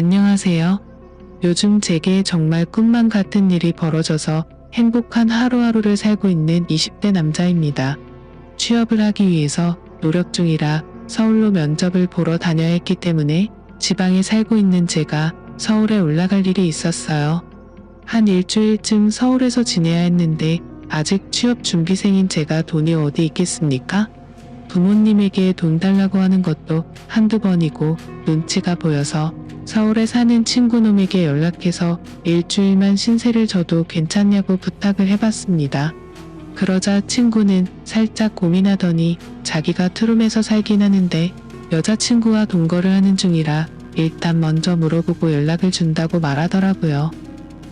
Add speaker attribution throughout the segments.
Speaker 1: 안녕하세요. 요즘 제게 정말 꿈만 같은 일이 벌어져서 행복한 하루하루를 살고 있는 20대 남자입니다. 취업을 하기 위해서 노력 중이라 서울로 면접을 보러 다녀야 했기 때문에 지방에 살고 있는 제가 서울에 올라갈 일이 있었어요. 한 일주일쯤 서울에서 지내야 했는데 아직 취업 준비생인 제가 돈이 어디 있겠습니까? 부모님에게 돈 달라고 하는 것도 한두 번이고 눈치가 보여서 서울에 사는 친구놈에게 연락해서 일주일만 신세를 져도 괜찮냐고 부탁을 해봤습니다. 그러자 친구는 살짝 고민하더니 자기가 투룸에서 살긴 하는데 여자친구와 동거를 하는 중이라 일단 먼저 물어보고 연락을 준다고 말하더라고요.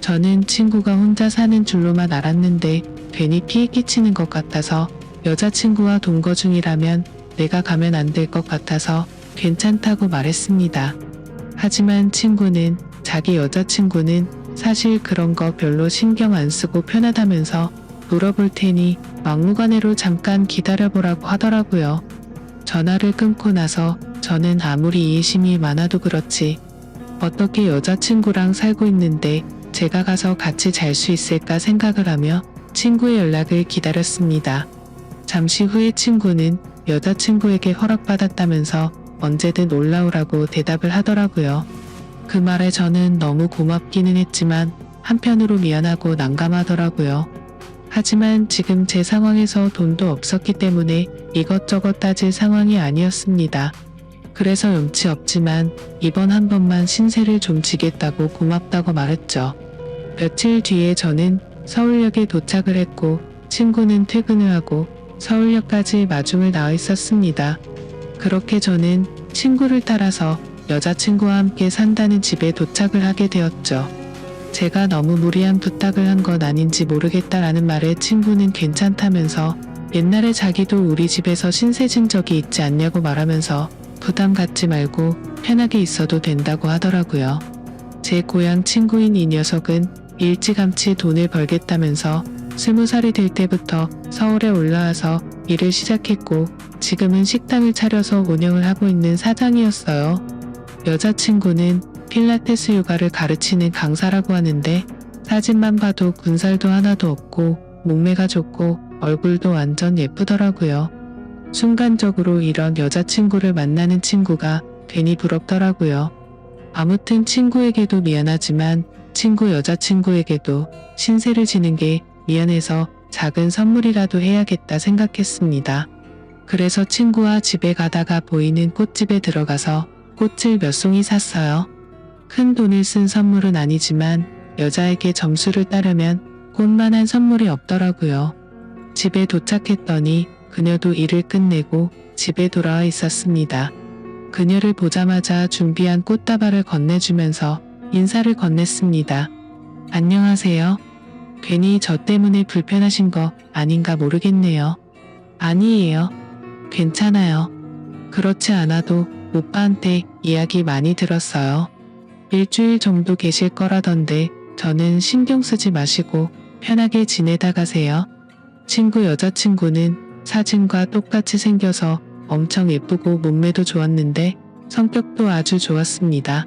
Speaker 1: 저는 친구가 혼자 사는 줄로만 알았는데 괜히 피해 끼치는 것 같아서 여자친구와 동거 중이라면 내가 가면 안 될 것 같아서 괜찮다고 말했습니다. 하지만 친구는 자기 여자친구는 사실 그런 거 별로 신경 안 쓰고 편하다면서 물어볼 테니 막무가내로 잠깐 기다려보라고 하더라고요. 전화를 끊고 나서 저는 아무리 이해심이 많아도 그렇지 어떻게 여자친구랑 살고 있는데 제가 가서 같이 잘 수 있을까 생각을 하며 친구의 연락을 기다렸습니다. 잠시 후에 친구는 여자친구에게 허락받았다면서 언제든 올라오라고 대답을 하더라고요. 그 말에 저는 너무 고맙기는 했지만 한편으로 미안하고 난감하더라고요. 하지만 지금 제 상황에서 돈도 없었기 때문에 이것저것 따질 상황이 아니었습니다. 그래서 염치 없지만 이번 한 번만 신세를 좀 지겠다고 고맙다고 말했죠. 며칠 뒤에 저는 서울역에 도착을 했고 친구는 퇴근을 하고 서울역까지 마중을 나와 있었습니다. 그렇게 저는 친구를 따라서 여자친구와 함께 산다는 집에 도착을 하게 되었죠. 제가 너무 무리한 부탁을 한 건 아닌지 모르겠다라는 말에 친구는 괜찮다면서 옛날에 자기도 우리 집에서 신세진 적이 있지 않냐고 말하면서 부담 갖지 말고 편하게 있어도 된다고 하더라고요. 제 고향 친구인 이 녀석은 일찌감치 돈을 벌겠다면서 20살이 될 때부터 서울에 올라와서 일을 시작했고 지금은 식당을 차려서 운영을 하고 있는 사장이었어요. 여자친구는 필라테스 요가를 가르치는 강사라고 하는데 사진만 봐도 군살도 하나도 없고 몸매가 좋고 얼굴도 완전 예쁘더라고요. 순간적으로 이런 여자친구를 만나는 친구가 괜히 부럽더라고요. 아무튼 친구에게도 미안하지만 친구 여자친구에게도 신세를 지는 게 미안해서 작은 선물이라도 해야겠다 생각했습니다. 그래서 친구와 집에 가다가 보이는 꽃집에 들어가서 꽃을 몇 송이 샀어요. 큰 돈을 쓴 선물은 아니지만 여자에게 점수를 따려면 꽃만한 선물이 없더라고요. 집에 도착했더니 그녀도 일을 끝내고 집에 돌아와 있었습니다. 그녀를 보자마자 준비한 꽃다발을 건네주면서 인사를 건넸습니다. 안녕하세요. 괜히 저 때문에 불편하신 거 아닌가 모르겠네요. 아니에요. 괜찮아요. 그렇지 않아도 오빠한테 이야기 많이 들었어요. 일주일 정도 계실 거라던데 저는 신경 쓰지 마시고 편하게 지내다 가세요. 친구 여자친구는 사진과 똑같이 생겨서 엄청 예쁘고 몸매도 좋았는데 성격도 아주 좋았습니다.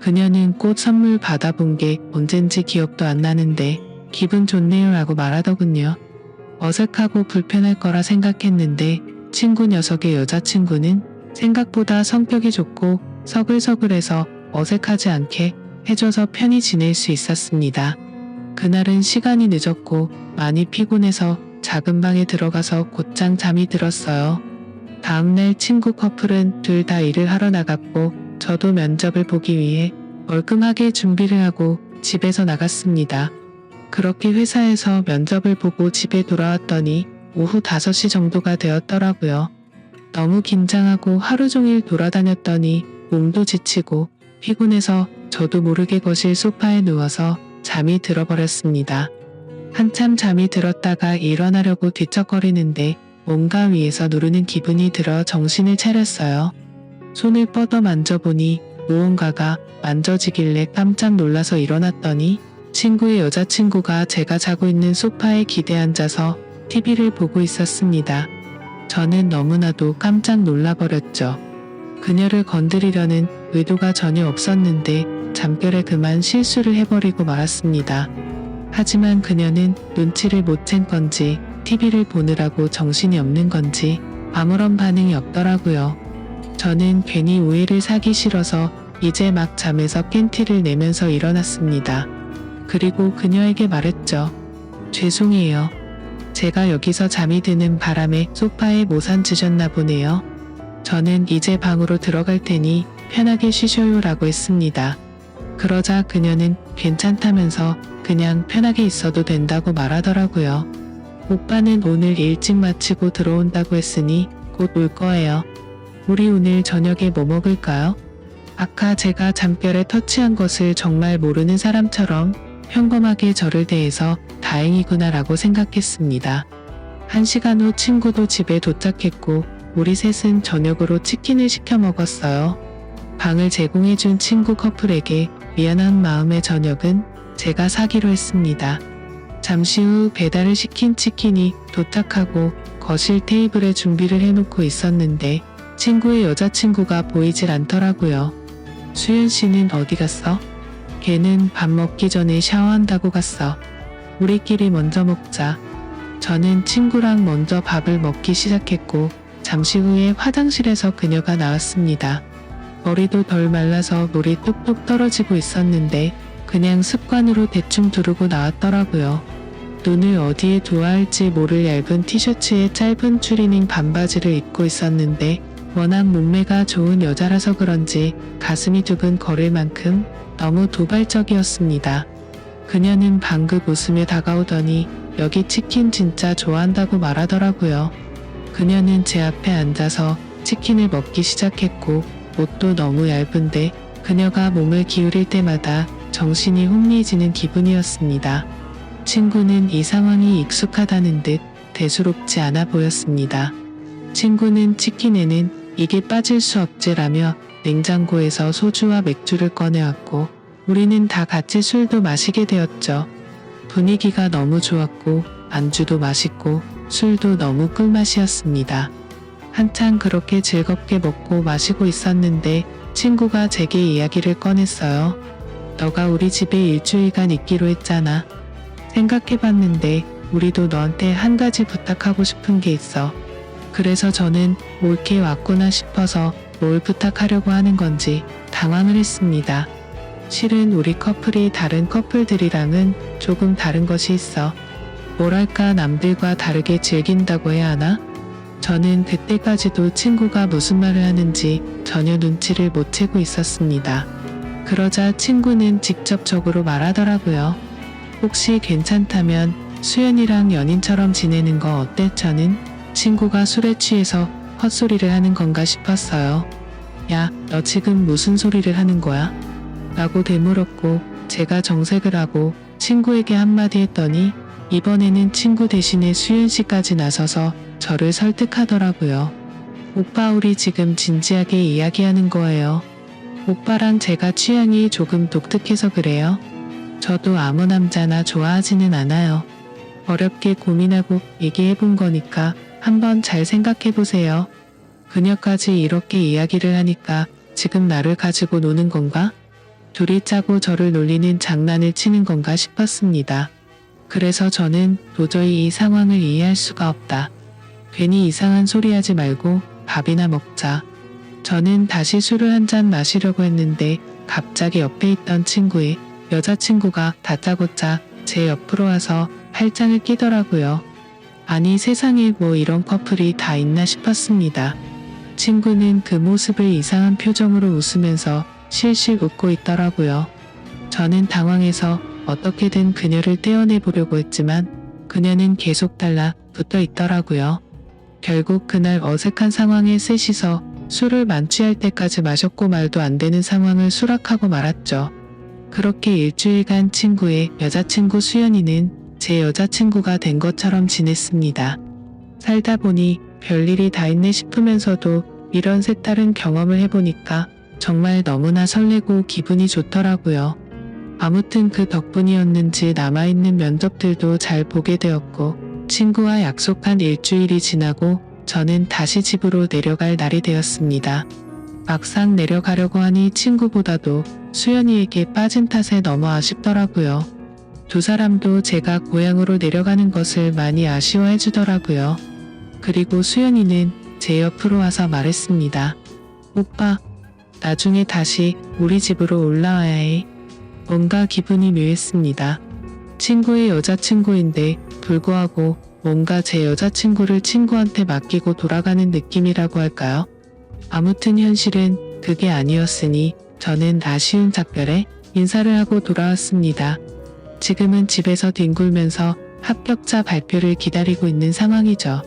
Speaker 1: 그녀는 꽃 선물 받아본 게 언젠지 기억도 안 나는데 기분 좋네요 라고 말하더군요. 어색하고 불편할 거라 생각했는데 친구 녀석의 여자친구는 생각보다 성격이 좋고 서글서글해서 어색하지 않게 해줘서 편히 지낼 수 있었습니다. 그날은 시간이 늦었고 많이 피곤해서 작은 방에 들어가서 곧장 잠이 들었어요. 다음날 친구 커플은 둘 다 일을 하러 나갔고 저도 면접을 보기 위해 얼끔하게 준비를 하고 집에서 나갔습니다. 그렇게 회사에서 면접을 보고 집에 돌아왔더니 오후 5시 정도가 되었더라고요. 너무 긴장하고 하루 종일 돌아다녔더니 몸도 지치고 피곤해서 저도 모르게 거실 소파에 누워서 잠이 들어버렸습니다. 한참 잠이 들었다가 일어나려고 뒤척거리는데 뭔가 위에서 누르는 기분이 들어 정신을 차렸어요. 손을 뻗어 만져보니 무언가가 만져지길래 깜짝 놀라서 일어났더니 친구의 여자친구가 제가 자고 있는 소파에 기대 앉아서 TV를 보고 있었습니다. 저는 너무나도 깜짝 놀라버렸죠. 그녀를 건드리려는 의도가 전혀 없었는데 잠결에 그만 실수를 해버리고 말았습니다. 하지만 그녀는 눈치를 못 챈 건지 TV를 보느라고 정신이 없는 건지 아무런 반응이 없더라고요. 저는 괜히 오해를 사기 싫어서 이제 막 잠에서 깬 티를 내면서 일어났습니다. 그리고 그녀에게 말했죠. 죄송해요. 제가 여기서 잠이 드는 바람에 소파에 못 앉으셨나 보네요. 저는 이제 방으로 들어갈 테니 편하게 쉬셔요 라고 했습니다. 그러자 그녀는 괜찮다면서 그냥 편하게 있어도 된다고 말하더라고요. 오빠는 오늘 일찍 마치고 들어온다고 했으니 곧 올 거예요. 우리 오늘 저녁에 뭐 먹을까요? 아까 제가 잠결에 터치한 것을 정말 모르는 사람처럼 평범하게 저를 대해서 다행이구나 라고 생각했습니다. 1시간 후 친구도 집에 도착했고 우리 셋은 저녁으로 치킨을 시켜 먹었어요. 방을 제공해준 친구 커플에게 미안한 마음의 저녁은 제가 사기로 했습니다. 잠시 후 배달을 시킨 치킨이 도착하고 거실 테이블에 준비를 해놓고 있었는데 친구의 여자친구가 보이질 않더라고요. 수연 씨는 어디 갔어? 걔는 밥 먹기 전에 샤워한다고 갔어. 우리끼리 먼저 먹자. 저는 친구랑 먼저 밥을 먹기 시작했고 잠시 후에 화장실에서 그녀가 나왔습니다. 머리도 덜 말라서 물이 뚝뚝 떨어지고 있었는데 그냥 습관으로 대충 두르고 나왔더라고요. 눈을 어디에 두어야 할지 모를 얇은 티셔츠에 짧은 추리닝 반바지를 입고 있었는데 워낙 몸매가 좋은 여자라서 그런지 가슴이 두근 거릴 만큼 너무 도발적이었습니다. 그녀는 방긋 웃으며 다가오더니 여기 치킨 진짜 좋아한다고 말하더라고요. 그녀는 제 앞에 앉아서 치킨을 먹기 시작했고 옷도 너무 얇은데 그녀가 몸을 기울일 때마다 정신이 혼미해지는 기분이었습니다. 친구는 이 상황이 익숙하다는 듯 대수롭지 않아 보였습니다. 친구는 치킨에는 이게 빠질 수 없지라며 냉장고에서 소주와 맥주를 꺼내왔고 우리는 다 같이 술도 마시게 되었죠. 분위기가 너무 좋았고 안주도 맛있고 술도 너무 꿀맛이었습니다. 한창 그렇게 즐겁게 먹고 마시고 있었는데 친구가 제게 이야기를 꺼냈어요. 너가 우리 집에 일주일간 있기로 했잖아. 생각해봤는데 우리도 너한테 한 가지 부탁하고 싶은 게 있어. 그래서 저는 옳게 왔구나 싶어서 뭘 부탁하려고 하는 건지 당황을 했습니다. 실은 우리 커플이 다른 커플들이랑은 조금 다른 것이 있어. 뭐랄까 남들과 다르게 즐긴다고 해야 하나? 저는 그때까지도 친구가 무슨 말을 하는지 전혀 눈치를 못 채고 있었습니다. 그러자 친구는 직접적으로 말하더라고요. 혹시 괜찮다면 수연이랑 연인처럼 지내는 거 어때? 저는 친구가 술에 취해서 헛소리를 하는 건가 싶었어요. 야, 너 지금 무슨 소리를 하는 거야? 라고 되물었고 제가 정색을 하고 친구에게 한마디 했더니 이번에는 친구 대신에 수연 씨까지 나서서 저를 설득하더라고요. 오빠 우리 지금 진지하게 이야기하는 거예요. 오빠랑 제가 취향이 조금 독특해서 그래요. 저도 아무 남자나 좋아하지는 않아요. 어렵게 고민하고 얘기해본 거니까 한번 잘 생각해보세요. 그녀까지 이렇게 이야기를 하니까 지금 나를 가지고 노는 건가? 둘이 짜고 저를 놀리는 장난을 치는 건가 싶었습니다. 그래서 저는 도저히 이 상황을 이해할 수가 없다. 괜히 이상한 소리 하지 말고 밥이나 먹자. 저는 다시 술을 한 잔 마시려고 했는데 갑자기 옆에 있던 친구의 여자친구가 다짜고짜 제 옆으로 와서 팔짱을 끼더라고요. 아니 세상에 뭐 이런 커플이 다 있나 싶었습니다. 친구는 그 모습을 이상한 표정으로 웃으면서 실실 웃고 있더라고요. 저는 당황해서 어떻게든 그녀를 떼어내보려고 했지만 그녀는 계속 달라붙어 있더라고요. 결국 그날 어색한 상황에 셋이서 술을 만취할 때까지 마셨고 말도 안 되는 상황을 수락하고 말았죠. 그렇게 일주일간 친구의 여자친구 수연이는 제 여자친구가 된 것처럼 지냈습니다. 살다 보니 별일이 다 있네 싶으면서도 이런 색다른 경험을 해보니까 정말 너무나 설레고 기분이 좋더라고요. 아무튼 그 덕분이었는지 남아있는 면접들도 잘 보게 되었고 친구와 약속한 일주일이 지나고 저는 다시 집으로 내려갈 날이 되었습니다. 막상 내려가려고 하니 친구보다도 수연이에게 빠진 탓에 너무 아쉽더라고요. 두 사람도 제가 고향으로 내려가는 것을 많이 아쉬워해 주더라고요. 그리고 수연이는 제 옆으로 와서 말했습니다. 오빠, 나중에 다시 우리 집으로 올라와야 해. 뭔가 기분이 묘했습니다. 친구의 여자친구인데 불구하고 뭔가 제 여자친구를 친구한테 맡기고 돌아가는 느낌이라고 할까요? 아무튼 현실은 그게 아니었으니 저는 아쉬운 작별에 인사를 하고 돌아왔습니다. 지금은 집에서 뒹굴면서 합격자 발표를 기다리고 있는 상황이죠.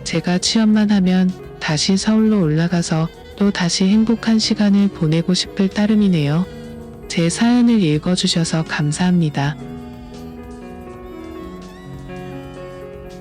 Speaker 1: 제가 취업만 하면 다시 서울로 올라가서 또 다시 행복한 시간을 보내고 싶을 따름이네요. 제 사연을 읽어주셔서 감사합니다.